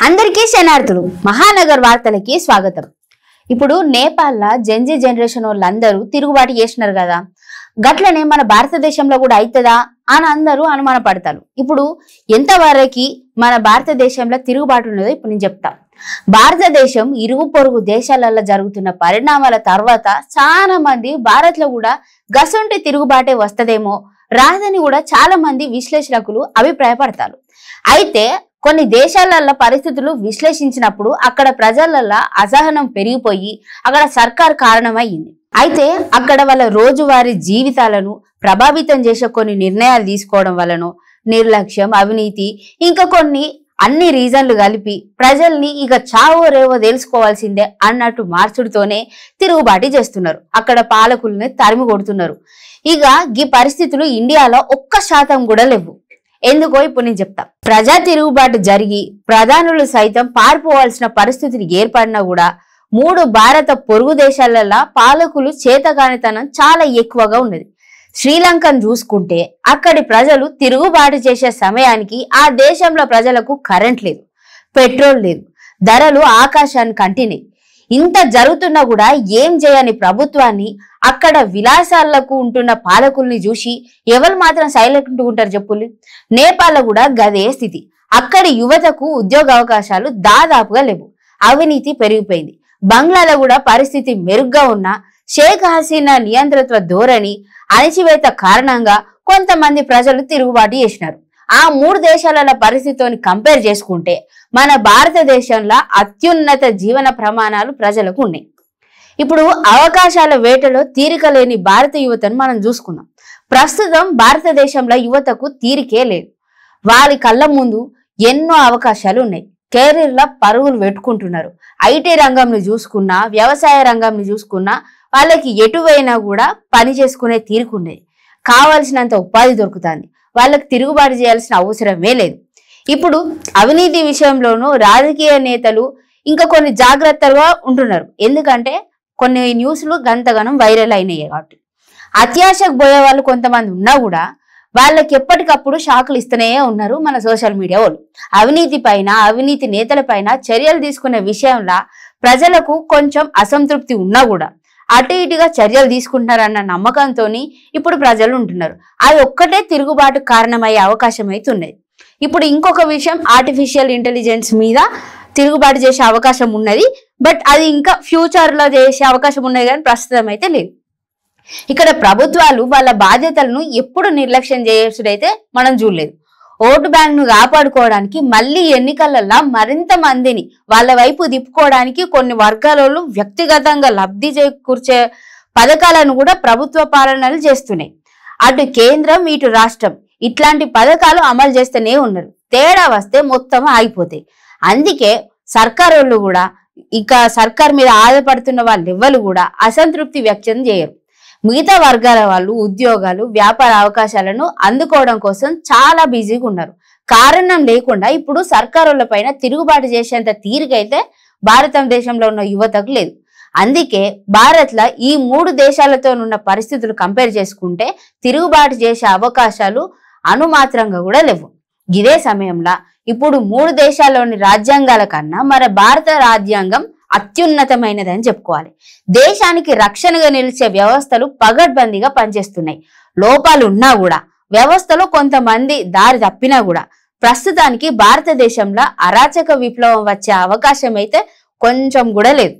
అందరికీ శనార్థులు మహానగర్ వార్తలకి స్వాగతం. ఇప్పుడు నేపాల్లో జెన్జీ జనరేషన్ వాళ్ళందరూ తిరుగుబాటు చేస్తున్నారు కదా, గట్లనే మన భారతదేశంలో కూడా అవుతుందా అని అందరూ అనుమానపడతారు. ఇప్పుడు ఎంతవరకు మన భారతదేశంలో తిరుగుబాటు ఉన్నదో ఇప్పుడు నేను చెప్తా. భారతదేశం ఇరుగు పొరుగు దేశాలలో జరుగుతున్న పరిణామాల తర్వాత చాలా మంది భారత్ లో కూడా గసొంటి తిరుగుబాటే వస్తదేమో రాదని కూడా చాలా మంది విశ్లేషకులు అభిప్రాయపడతారు. అయితే కొన్ని దేశాలలో పరిస్థితులు విశ్లేషించినప్పుడు అక్కడ ప్రజలలో అసహనం పెరిగిపోయి అక్కడ సర్కార్ కారణమయ్యింది. అయితే అక్కడ వాళ్ళ రోజువారీ జీవితాలను ప్రభావితం చేసే కొన్ని నిర్ణయాలు తీసుకోవడం వలన నిర్లక్ష్యం, అవినీతి ఇంకా కొన్ని అన్ని రీజన్లు కలిపి ప్రజల్ని ఇక చావో రేవో తెలుసుకోవాల్సిందే అన్నట్టు మార్చుడుతోనే తిరుగుబాటు చేస్తున్నారు. అక్కడ పాలకుల్ని తరిమి కొడుతున్నారు. ఇక ఈ పరిస్థితులు ఇండియాలో 1% కూడా లేవు. ఎందుకో ఇప్పుడు నేను చెప్తా. ప్రజా తిరుగుబాటు జరిగి ప్రధానులు సైతం పారిపోవాల్సిన పరిస్థితులు ఏర్పడినా కూడా 3 భారత పొరుగు దేశాలలో పాలకులు చేతగానితనం చాలా ఎక్కువగా ఉన్నది. శ్రీలంకను చూసుకుంటే అక్కడి ప్రజలు తిరుగుబాటు చేసే సమయానికి ఆ దేశంలో ప్రజలకు కరెంట్ లేదు, పెట్రోల్ లేదు, ధరలు ఆకాశానికి అంటినాయి. ఇంత జరుగుతున్నా కూడా ఏం చేయని ప్రభుత్వాన్ని అక్కడ విలాసాలకు ఉంటున్న పాలకుల్ని చూసి ఎవరు మాత్రం సైలెంట్ ఉంటారు చెప్పులు. నేపాల్లో కూడా గదే స్థితి. అక్కడి యువతకు ఉద్యోగ అవకాశాలు దాదాపుగా లేవు, అవినీతి పెరిగిపోయింది. బంగ్లాలో కూడా పరిస్థితి మెరుగ్గా ఉన్న షేక్ హసీనా నియంతృత్వ ధోరణి, అణిచివేత కారణంగా కొంతమంది ప్రజలు తిరుగుబాటు చేసినారు. ఆ 3 దేశాల పరిస్థితిని కంపేర్ చేసుకుంటే మన భారతదేశంలో అత్యున్నత జీవన ప్రమాణాలు ప్రజలకు ఉన్నాయి. ఇప్పుడు అవకాశాల వేటలో తీరిక లేని భారత యువతను మనం చూసుకుందాం. ప్రస్తుతం భారతదేశంలో యువతకు తీరికే లేదు. వారి కళ్ళ ముందు ఎన్నో అవకాశాలు ఉన్నాయి. కెరీర్ల పరుగులు పెట్టుకుంటున్నారు. ఐటీ రంగంని చూసుకున్నా, వ్యవసాయ రంగంని చూసుకున్నా వాళ్ళకి ఎటువైనా కూడా పని చేసుకునే తీరుకున్నది. కావలసినంత ఉపాధి దొరుకుతుంది. వాళ్ళకి తిరుగుబాటు చేయాల్సిన అవసరమే లేదు. ఇప్పుడు అవినీతి విషయంలోనూ రాజకీయ నేతలు ఇంకా కొన్ని జాగ్రత్తగా ఉంటున్నారు. ఎందుకంటే కొన్ని న్యూస్లు గంతగనం వైరల్ అయినాయి కాబట్టి. అత్యాశకు పోయే వాళ్ళు కొంతమంది ఉన్నా కూడా వాళ్ళకి ఎప్పటికప్పుడు షాకులు ఇస్తూనే ఉన్నారు మన సోషల్ మీడియా వాళ్ళు. అవినీతి పైన, అవినీతి నేతల పైన చర్యలు తీసుకునే విషయంలో ప్రజలకు కొంచెం అసంతృప్తి ఉన్నా కూడా అటు ఇటుగా చర్యలు తీసుకుంటున్నారన్న నమ్మకంతో ఇప్పుడు ప్రజలు ఉంటున్నారు. అది ఒక్కటే తిరుగుబాటు కారణమయ్యే అవకాశం అయితే ఉన్నది. ఇప్పుడు ఇంకొక విషయం, ఆర్టిఫిషియల్ ఇంటెలిజెన్స్ మీద తిరుగుబాటు చేసే అవకాశం ఉన్నది. బట్ అది ఇంకా ఫ్యూచర్ లో చేసే అవకాశం ఉన్నది కానీ ప్రస్తుతం అయితే లేదు. ఇక్కడ ప్రభుత్వాలు వాళ్ళ బాధ్యతలను ఎప్పుడు నిర్లక్ష్యం చేసేదైతే మనం చూడలేదు. ఓటు బ్యాంక్ ను కాపాడుకోవడానికి మళ్ళీ ఎన్నికలలో మరింత మందిని వాళ్ళ వైపు తిప్పుకోవడానికి కొన్ని వర్గాలలో వ్యక్తిగతంగా లబ్ధి చేకూర్చే పథకాలను కూడా ప్రభుత్వ పాలనలు చేస్తున్నాయి. అటు కేంద్రం, ఇటు రాష్ట్రం ఇట్లాంటి పథకాలు అమలు చేస్తూనే ఉన్నారు. తేడా వస్తే మొత్తం ఆగిపోతాయి. అందుకే సర్కార్ వాళ్ళు కూడా ఇక సర్కార్ మీద ఆధారపడుతున్న వాళ్ళు ఎవ్వరు కూడా అసంతృప్తి వ్యక్తం చేయరు. మిగతా వర్గాల వాళ్ళు ఉద్యోగాలు, వ్యాపార అవకాశాలను అందుకోవడం కోసం చాలా బిజీగా ఉన్నారు. కారణం లేకుండా ఇప్పుడు సర్కారుల పైన తిరుగుబాటు చేసేంత తీరికైతే భారతదేశంలో ఉన్న యువతకు లేదు. అందుకే భారత్లో ఈ 3 దేశాలతో ఉన్న పరిస్థితులు కంపేర్ చేసుకుంటే తిరుగుబాటు చేసే అవకాశాలు అనుమాత్రంగా కూడా లేవు. ఇదే సమయంలో ఇప్పుడు 3 దేశాల్లోని రాజ్యాంగాల కన్నా మన భారత రాజ్యాంగం అత్యున్నతమైనదని చెప్పుకోవాలి. దేశానికి రక్షణగా నిలిచే వ్యవస్థలు పగడ్బందీగా పనిచేస్తున్నాయి. లోపాలు ఉన్నా కూడా, వ్యవస్థలో కొంతమంది దారి తప్పినా కూడా ప్రస్తుతానికి భారతదేశంలో అరాచక విప్లవం వచ్చే అవకాశం అయితే కొంచెం కూడా లేదు.